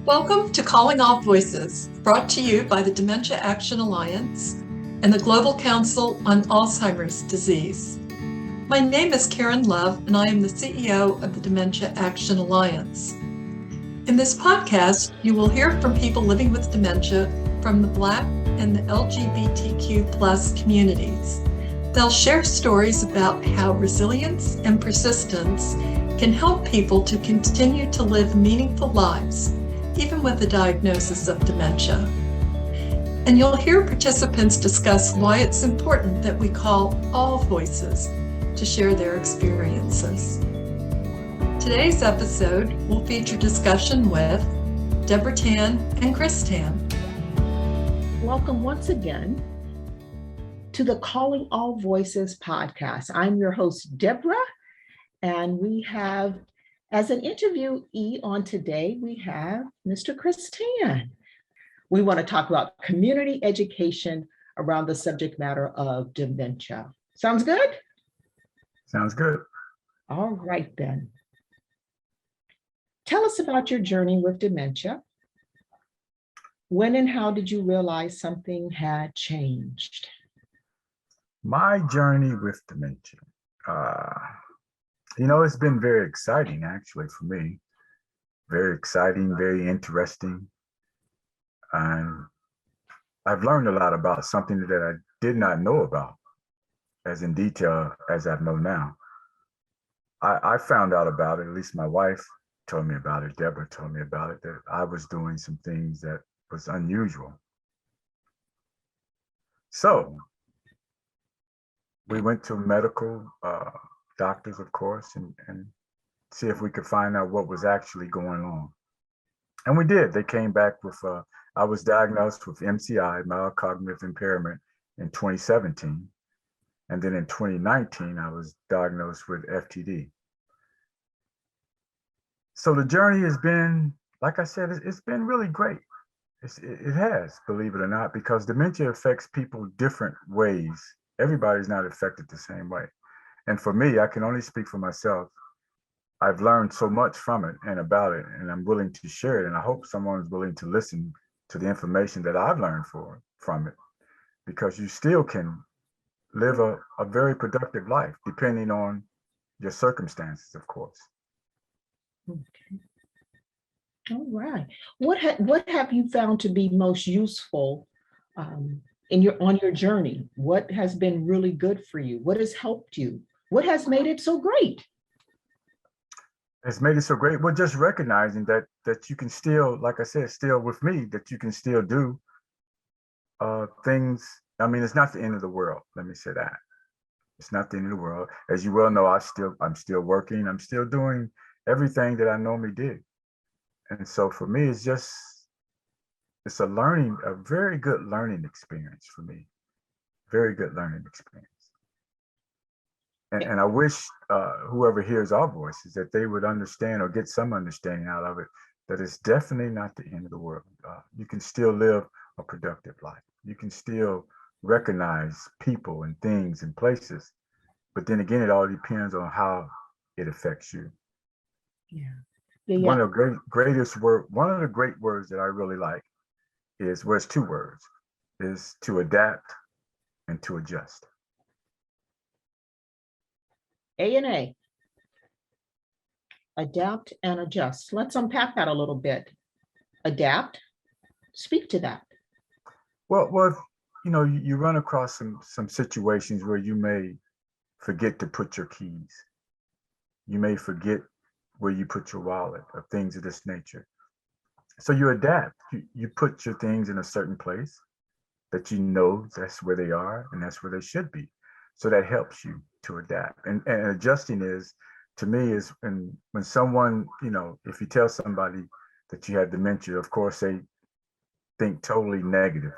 Welcome to Calling All Voices, brought to you by the Dementia Action Alliance and the Global Council on Alzheimer's Disease. My name is Karen Love, and I am the CEO of the Dementia Action Alliance. In this podcast, you will hear from people living with dementia from the Black and the LGBTQ+ communities. They'll share stories about how resilience and persistence can help people to continue to live meaningful lives, even with the diagnosis of dementia. And you'll hear participants discuss why it's important that we call all voices to share their experiences. Today's episode will feature discussion with Deborah Tann and Chris Tann. Welcome once again to the Calling All Voices podcast. I'm your host, Deborah, and we have, as an interviewee on today, we have Mr. Chris Tann. We want to talk about community education around the subject matter of dementia. Sounds good? Sounds good. All right, then. Tell us about your journey with dementia. When and how did you realize something had changed? My journey with dementia. It's been very exciting, actually, for me. Very exciting, very interesting. And I've learned a lot about something that I did not know about as in detail as I know now. I found out about it, at least my wife told me about it, Deborah told me about it, that I was doing some things that was unusual. So we went to medical doctors, of course, and see if we could find out what was actually going on. And we did. They came back with, I was diagnosed with MCI, mild cognitive impairment, in 2017. And then in 2019, I was diagnosed with FTD. So the journey has been, like I said, it's been really great. It has, believe it or not, because dementia affects people different ways. Everybody's not affected the same way. And for me, I can only speak for myself. I've learned so much from it and about it, and I'm willing to share it. And I hope someone's willing to listen to the information that I've learned from it, because you still can live a very productive life, depending on your circumstances, of course. Okay. All right. What have you found to be most useful on your journey? What has been really good for you? What has helped you? What has made it so great? It's made it so great. Well, just recognizing that you can still, like I said, still with me, that you can still do things. I mean, it's not the end of the world. Let me say that. It's not the end of the world. As you well know, I'm still working. I'm still doing everything that I normally did. And so for me, it's a very good learning experience for me. Very good learning experience. And I wish whoever hears our voices that they would understand or get some understanding out of it, that it's definitely not the end of the world. You can still live a productive life. You can still recognize people and things and places. But then again, it all depends on how it affects you. Yeah. One of the great words that I really like is, well, it's two words, is to adapt and to adjust. A&A. Adapt and adjust. Let's unpack that a little bit. Adapt. Speak to that. Well, you run across some situations where you may forget to put your keys. You may forget where you put your wallet or things of this nature. So you adapt. You put your things in a certain place that you know that's where they are and that's where they should be. So that helps you to adapt. And adjusting is, to me, is when someone, if you tell somebody that you have dementia, of course, they think totally negative.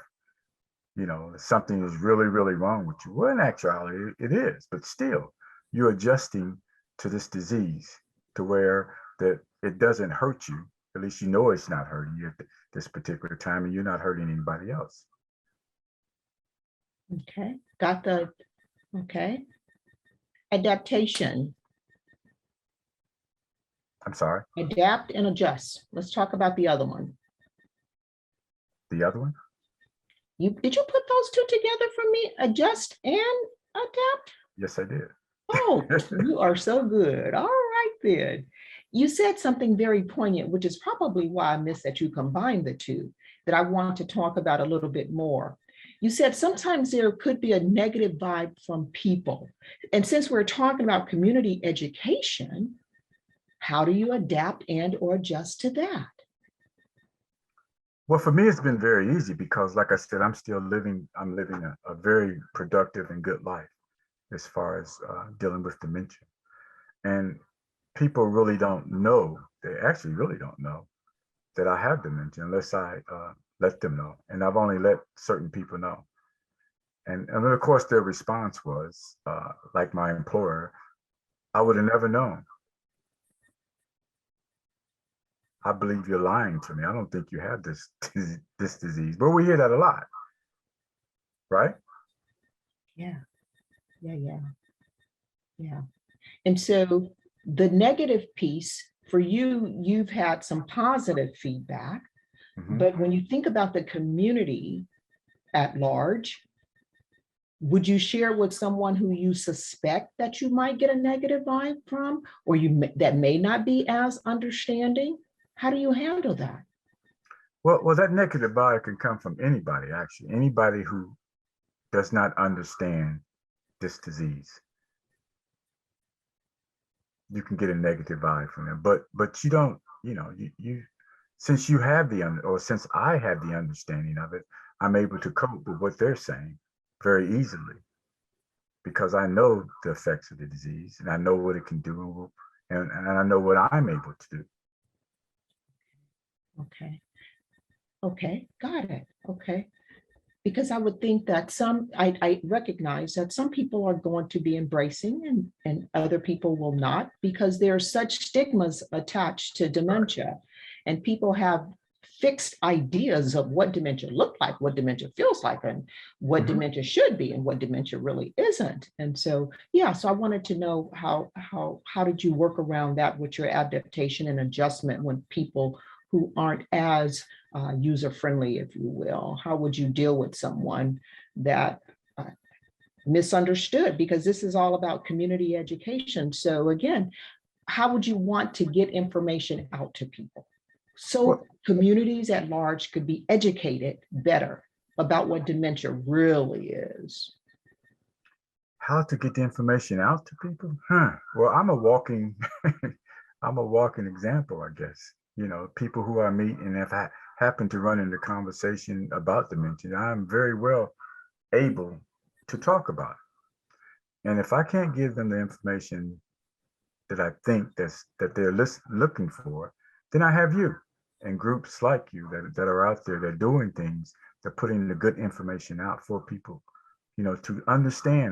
Something is really, really wrong with you. Well, in actuality, it is, but still, you're adjusting to this disease to where that it doesn't hurt you. At least you know it's not hurting you at this particular time, and you're not hurting anybody else. Okay. Okay. Adaptation. I'm sorry, Adapt and adjust. Let's talk about the other one. the other one? Did you put those two together for me? Adjust and adapt? Yes, I did. Oh, you are so good. All right, then. You said something very poignant, which is probably why I missed that you combined the two, that I want to talk about a little bit more. You said sometimes there could be a negative vibe from people. And since we're talking about community education, how do you adapt and or adjust to that? Well, for me, it's been very easy because, like I said, I'm living a very productive and good life as far as dealing with dementia. And people really don't know, they actually really don't know that I have dementia unless I let them know. And I've only let certain people know. And then, of course, their response was, like my employer, I would have never known. I believe you're lying to me. I don't think you have this disease. But we hear that a lot, right? Yeah, yeah. And so the negative piece for you, you've had some positive feedback, but when you think about the community at large, would you share with someone who you suspect that you might get a negative vibe from, or that may not be as understanding? How do you handle that? Well, that negative vibe can come from anybody, actually. Anybody who does not understand this disease. You can get a negative vibe from them, but you don't, you since you have since I have the understanding of it, I'm able to cope with what they're saying very easily because I know the effects of the disease and I know what it can do and I know what I'm able to do. Okay, got it. Okay. Because I would think that I recognize that some people are going to be embracing and other people will not, because there are such stigmas attached to dementia. And people have fixed ideas of what dementia looks like, what dementia feels like, and what dementia should be, and what dementia really isn't. And so, yeah, so I wanted to know how did you work around that with your adaptation and adjustment when people who aren't as user-friendly, if you will? How would you deal with someone that misunderstood? Because this is all about community education. So again, how would you want to get information out to people so communities at large could be educated better about what dementia really is? How to get the information out to people? Well, I'm a walking example, I guess. People who I meet and if I happen to run into conversation about dementia, I'm very well able to talk about it. And if I can't give them the information that I think that they're looking for, then I have you and groups like you that are out there, that are doing things, they're putting the good information out for people, to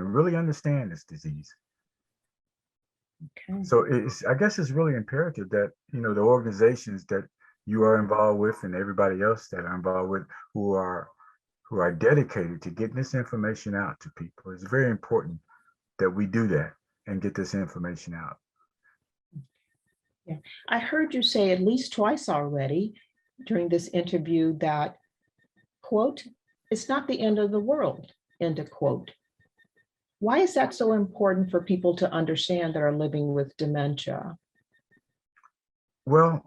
really understand this disease. Okay. So I guess it's really imperative that, the organizations that you are involved with and everybody else that are involved with who are dedicated to getting this information out to people. It's very important that we do that and get this information out. Yeah, I heard you say at least twice already during this interview that, quote, it's not the end of the world, end of quote. Why is that so important for people to understand that are living with dementia? Well,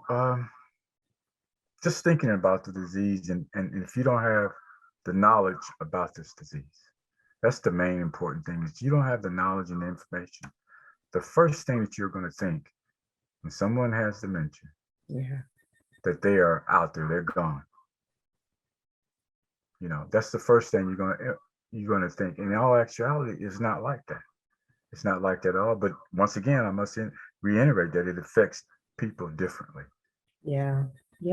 just thinking about the disease and if you don't have the knowledge about this disease, that's the main important thing. Is you don't have the knowledge and the information. The first thing that you're going to think when someone has dementia, that they are out there, they're gone. That's the first thing you're going to think. In all actuality, it's not like that. It's not like that at all. But once again, I must reiterate that it affects people differently. Yeah.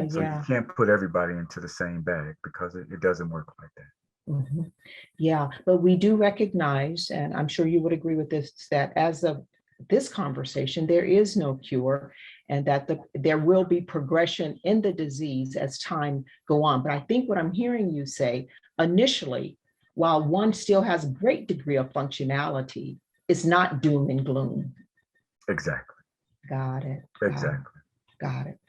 So you can't put everybody into the same bag because it doesn't work like that. Yeah, but we do recognize, and I'm sure you would agree with this, that as of this conversation, there is no cure, and that there will be progression in the disease as time go on. But I think what I'm hearing you say initially, while one still has a great degree of functionality, it's not doom and gloom. Exactly. Got it. Exactly. Got it.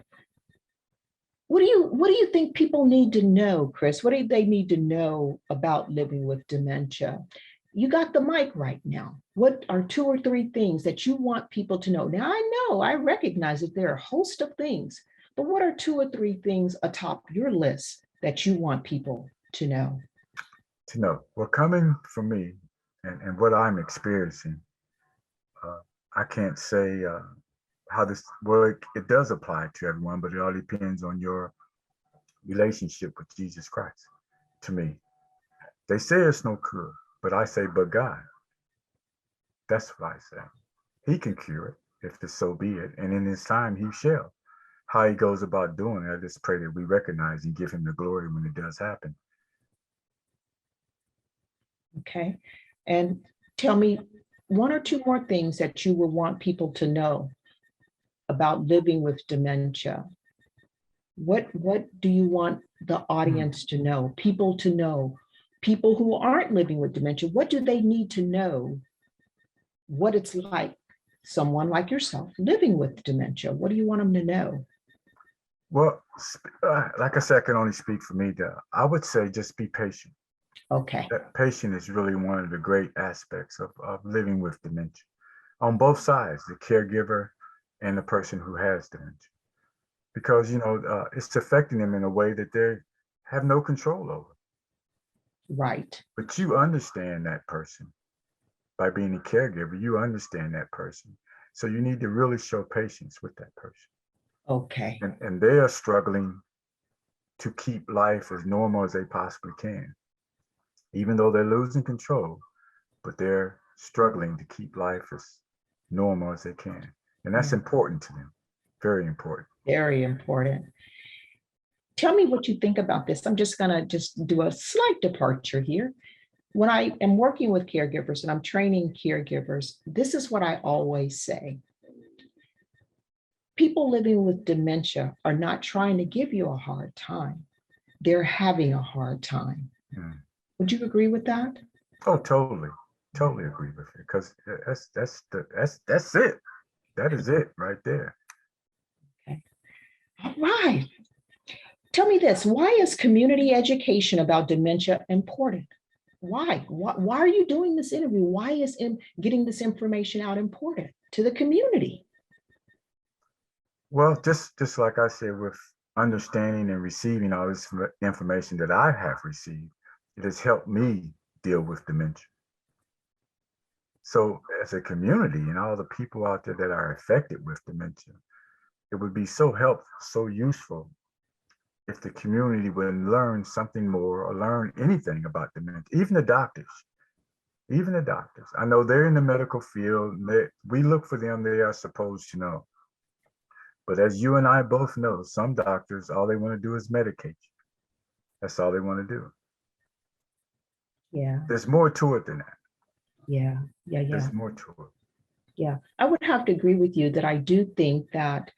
What do you think people need to know, Chris? What do they need to know about living with dementia? You got the mic right now. What are 2 or 3 things that you want people to know? Now, I recognize that there are a host of things, but what are 2 or 3 things atop your list that you want people to know? To know, well, coming from me and what I'm experiencing, uh, I can't say how this, well, it does apply to everyone, but it all depends on your relationship with Jesus Christ. To me, they say it's no cure, but I say, but God. That's what I say. He can cure it, if it's so be it, and in his time he shall. How he goes about doing it, I just pray that we recognize and give him the glory when it does happen. Okay. And tell me 1 or 2 more things that you would want people to know about living with dementia. What do you want the audience to know, people who aren't living with dementia? What do they need to know what it's like, someone like yourself living with dementia? What do you want them to know? Well, like I said, I can only speak for me. I would say just be patient. Okay. That patient is really one of the great aspects of living with dementia on both sides, the caregiver and the person who has dementia. Because, it's affecting them in a way that they have no control over. Right. But you understand that person. By being a caregiver, you understand that person. So you need to really show patience with that person. Okay. And they are struggling to keep life as normal as they possibly can, even though they're losing control, but they're struggling to keep life as normal as they can. And that's important to them. Very important. Very important. Tell me what you think about this. I'm just going to just do a slight departure here. When I am working with caregivers and I'm training caregivers, this is what I always say. People living with dementia are not trying to give you a hard time. They're having a hard time. Mm. Would you agree with that? Oh, totally. Totally agree with it. Because that's it. That is it right there. Okay. All right. Tell me this. Why is community education about dementia important? Why are you doing this interview? Why is getting this information out important to the community? Well, just like I said, with understanding and receiving all this information that I have received, it has helped me deal with dementia. So as a community and all the people out there that are affected with dementia, it would be so helpful, so useful if the community would learn something more or learn anything about dementia, even the doctors. Even the doctors. I know they're in the medical field. We look for them, they are supposed to know. But as you and I both know, some doctors, all they want to do is medicate you. That's all they want to do. Yeah. There's more to it than that. Yeah. There's more to it. Yeah. I would have to agree with you that I do think that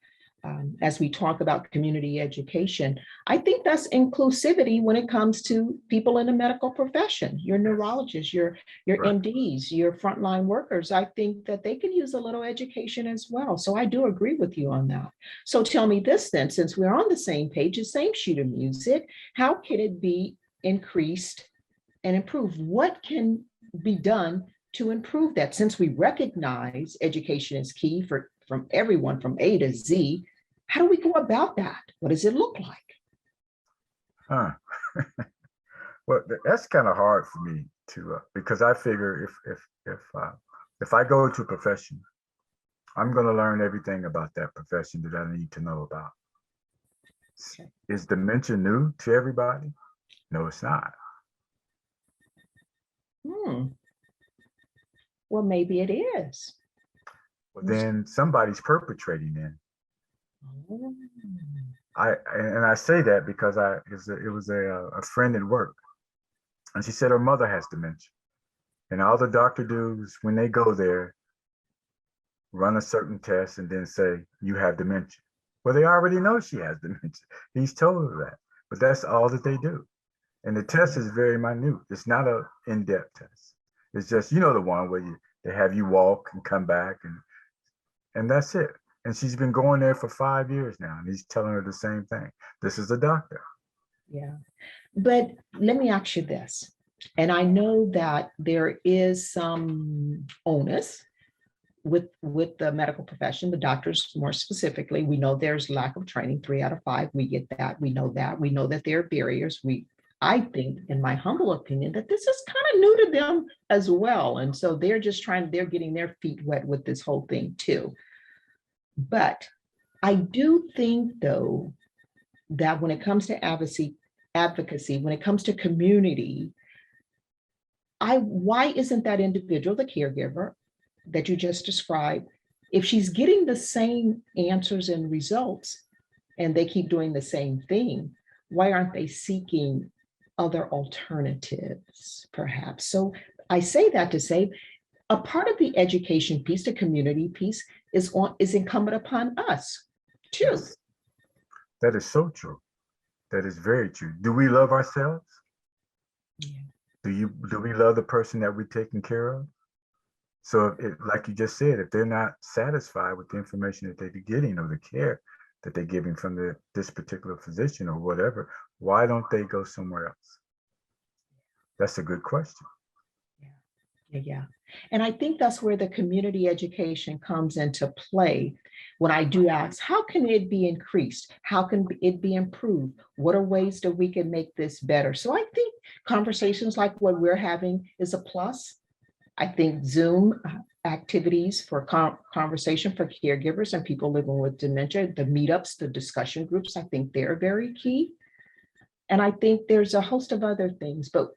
as we talk about community education, I think that's inclusivity when it comes to people in the medical profession, your neurologists, your Right. MDs, your frontline workers. I think that they can use a little education as well. So I do agree with you on that. So tell me this then, since we're on the same page, the same sheet of music, how can it be increased and improved? What can be done to improve that, since we recognize education is key from everyone from A to Z? How do we go about that? What does it look like? Huh. Well, that's kind of hard for me to because I figure if I go to a profession, I'm going to learn everything about that profession that I need to know about. Okay. Is dementia new to everybody? No, it's not. Well, maybe it is. Well, then somebody's perpetrating then. Oh. I say that because it was a friend at work, and she said her mother has dementia, and all the doctor do is when they go there, run a certain test and then say you have dementia. Well, they already know she has dementia. He's told her that, but that's all that they do, and the test is very minute. It's not a in-depth test. It's just the one where they have you walk and come back and that's it. And she's been going there for 5 years now, and he's telling her the same thing. This is a doctor. Yeah. But let me ask you this. And I know that there is some onus with the medical profession, the doctors more specifically. We know there's lack of training, 3 out of 5. We get that. We know that. We know that there are barriers. I think, in my humble opinion, that this is kind of new to them as well. And so they're getting their feet wet with this whole thing too. But I do think, though, that when it comes to advocacy, when it comes to community, why isn't that individual, the caregiver that you just described, if she's getting the same answers and results and they keep doing the same thing, why aren't they seeking other alternatives, perhaps? So I say that to say a part of the education piece, the community piece, is incumbent upon us too. Yes. That is so true. That is very true. Do we love ourselves? Yeah. Do we love the person that we're taking care of? So like you just said, if they're not satisfied with the information that they're getting or the care that they're getting from this particular physician or whatever, why don't they go somewhere else? That's a good question. Yeah. And I think that's where the community education comes into play. When I do ask, how can it be increased? How can it be improved? What are ways that we can make this better? So I think conversations like what we're having is a plus. I think Zoom activities for conversation for caregivers and people living with dementia, the meetups, the discussion groups, I think they're very key. And I think there's a host of other things, but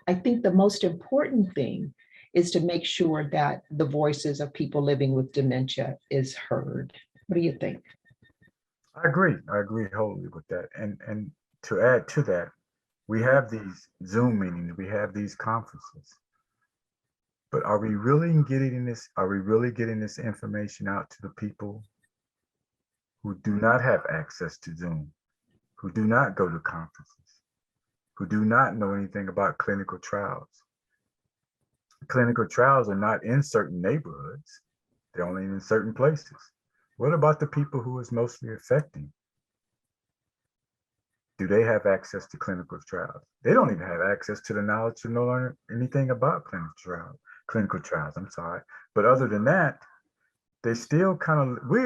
I think the most important thing is to make sure that the voices of people living with dementia is heard. What do you think? I agree wholly with that. And to add to that, we have these Zoom meetings, we have these conferences. But are we really getting this information out to the people who do not have access to Zoom, who do not go to conferences, who do not know anything about clinical trials? Clinical trials are not in certain neighborhoods. They're only in certain places. What about the people who it's mostly affecting? Do they have access to clinical trials? They don't even have access to the knowledge to know anything about clinical trials, I'm sorry. But other than that, we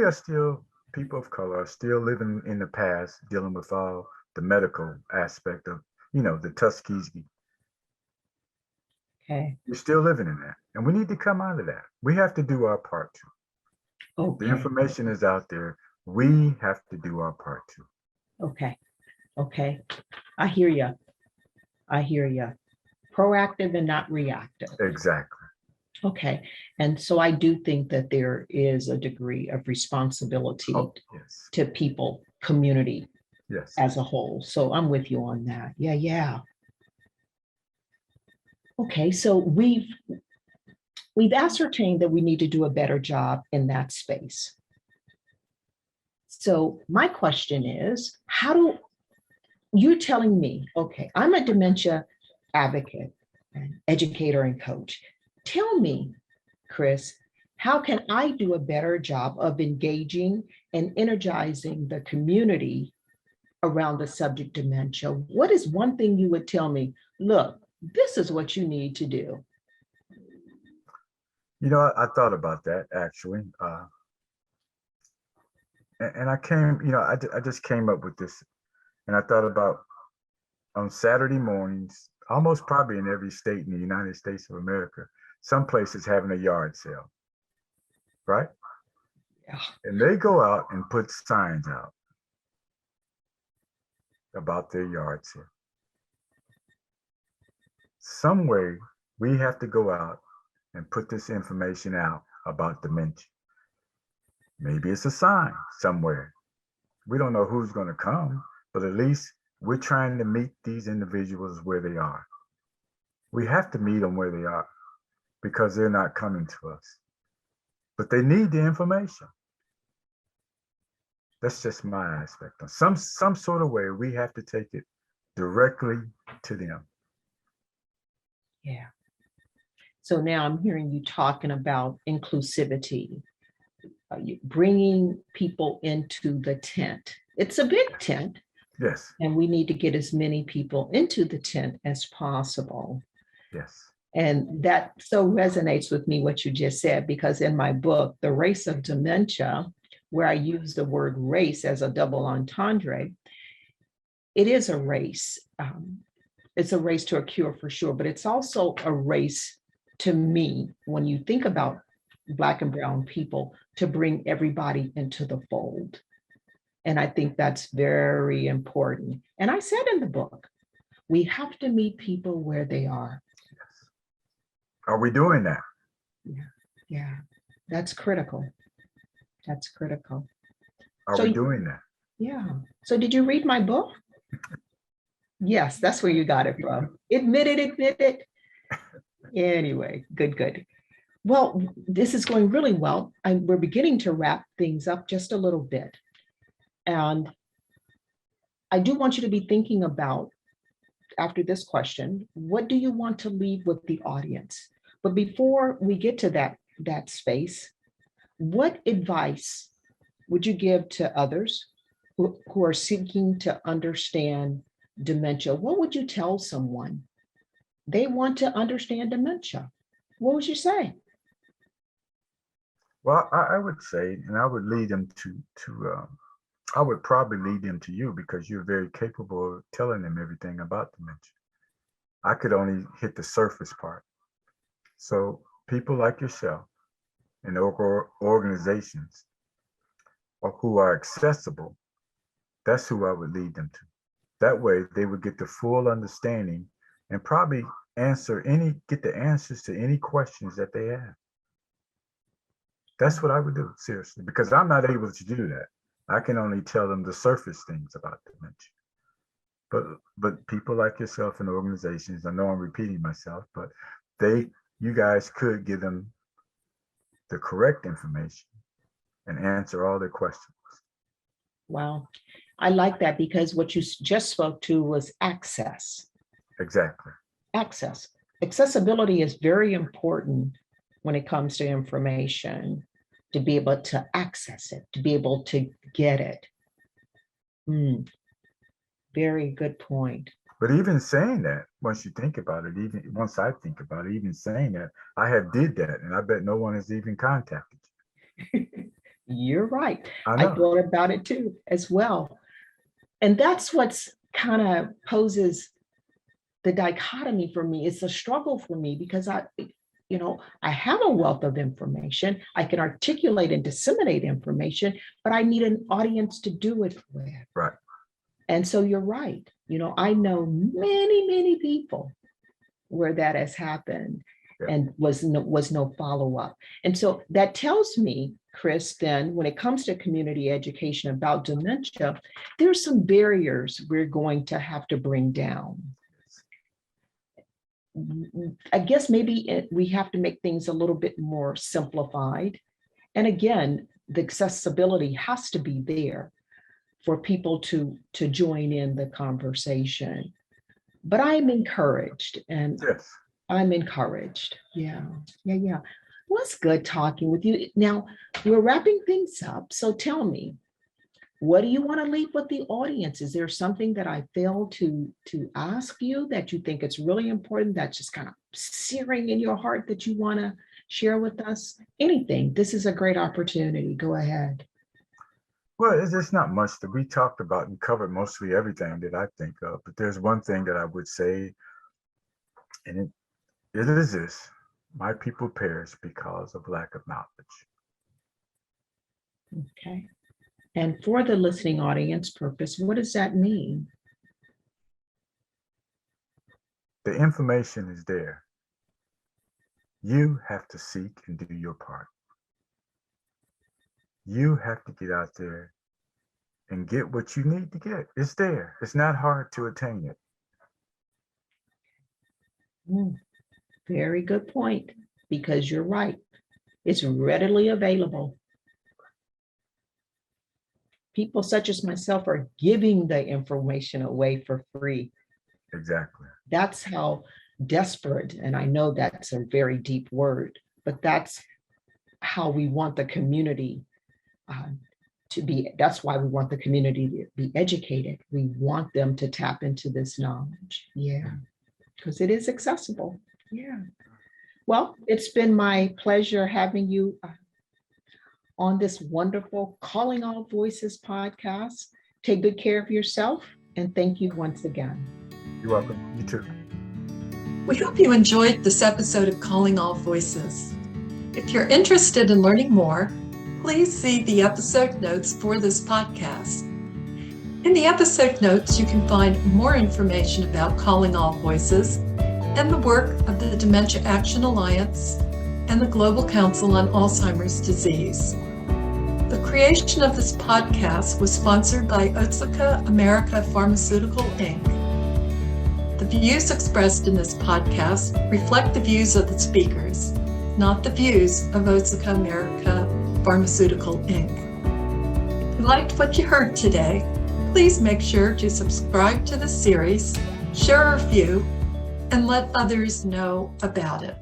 are still, people of color are still living in the past, dealing with all the medical aspect of, the Tuskegee. Okay. We're still living in that. And we need to come out of that. We have to do our part too. Okay. The information is out there. We have to do our part too. Okay. I hear you. Proactive and not reactive. Exactly. Okay. And so I do think that there is a degree of responsibility Yes. to people, community Yes. as a whole. So I'm with you on that. Yeah. Okay, so we've ascertained that we need to do a better job in that space. So my question is, you're telling me, okay, I'm a dementia advocate, and educator and coach. Tell me, Chris, how can I do a better job of engaging and energizing the community around the subject dementia? What is one thing you would tell me? Look, this is what you need to do. I thought about that actually. And I just came up with this, and I thought about on Saturday mornings, almost probably in every state in the United States of America, some places having a yard sale, right? Yeah. And they go out and put signs out about their yard sale. Some way we have to go out and put this information out about dementia. Maybe it's a sign somewhere. We don't know who's going to come, but at least we're trying to meet these individuals where they are. We have to meet them where they are because they're not coming to us. But they need the information. That's just my aspect. Some sort of way we have to take it directly to them. Yeah. So now I'm hearing you talking about inclusivity, bringing people into the tent. It's a big tent, Yes, and we need to get as many people into the tent as possible. yes, And that so resonates with me, what you just said, because in my book, The Race of Dementia, where I use the word race as a double entendre, it is a race. It's a race to a cure for sure, but it's also a race to me, when you think about Black and brown people, to bring everybody into the fold. And I think that's very important. And I said in the book, we have to meet people where they are. yes. Are we doing that? Yeah, that's critical. That's critical. Are So we you- doing that? Yeah. So did you read my book? Yes, that's where you got it from. Admit it. Anyway, good. Well, this is going really well. We're beginning to wrap things up just a little bit. And I do want you to be thinking about, after this question, what do you want to leave with the audience? But before we get to that space, what advice would you give to others who are seeking to understand dementia? What would you tell someone? They want to understand dementia. What would you say? Well, I would say, and I would lead them I would probably lead them to you because you're very capable of telling them everything about dementia. I could only hit the surface part. So people like yourself and organizations or who are accessible, that's who I would lead them to. That way they would get the full understanding and probably get the answers to any questions that they have. That's what I would do, seriously, because I'm not able to do that. I can only tell them the surface things about dementia. But people like yourself and organizations, I know I'm repeating myself, but you guys could give them the correct information and answer all their questions. Wow. I like that, because what you just spoke to was access. Exactly. Access. Accessibility is very important when it comes to information, to be able to access it, to be able to get it. Very good point. But even saying that, once you think about it, even once I think about it, even saying that, I have did that, and I bet no one has even contacted you. You're right. I I know. thought about it too, as well. And that's what's kind of poses the dichotomy for me. It's a struggle for me because I have a wealth of information. I can articulate and disseminate information, but I need an audience to do it with. Right. And so you're right. I know many people where that has happened, Yeah. and was no follow-up. And so that tells me, Chris, then when it comes to community education about dementia, there's some barriers we're going to have to bring down. I guess maybe we have to make things a little bit more simplified. And again, the accessibility has to be there for people to join in the conversation. But I'm encouraged, and Yes. I'm encouraged. Yeah. Well, it's good talking with you. Now, we're wrapping things up. So tell me, what do you want to leave with the audience? Is there something that I failed to ask you that you think it's really important, that's just kind of searing in your heart that you want to share with us? Anything. This is a great opportunity. Go ahead. Well, it's not much that we talked about and covered mostly everything that I think of. But there's one thing that I would say, and it is this: my people perish because of lack of knowledge. Okay. And for the listening audience purpose, what does that mean? The information is there. You have to seek and do your part. You have to get out there and get what you need to get. It's there. It's not hard to attain it. Very good point, because you're right. It's readily available. People such as myself are giving the information away for free. Exactly. That's how desperate, and I know that's a very deep word, but that's how we want the community That's why we want the community to be educated. We want them to tap into this knowledge. Yeah, because it is accessible. Yeah. Well, it's been my pleasure having you on this wonderful Calling All Voices podcast. Take good care of yourself, and thank you once again. You're welcome. You too. We hope you enjoyed this episode of Calling All Voices. If you're interested in learning more, please see the episode notes for this podcast. In the episode notes, you can find more information about Calling All Voices and the work of the Dementia Action Alliance and the Global Council on Alzheimer's Disease. The creation of this podcast was sponsored by Otsuka America Pharmaceutical, Inc. The views expressed in this podcast reflect the views of the speakers, not the views of Otsuka America Pharmaceutical, Inc. If you liked what you heard today, please make sure to subscribe to the series, share a review, and let others know about it.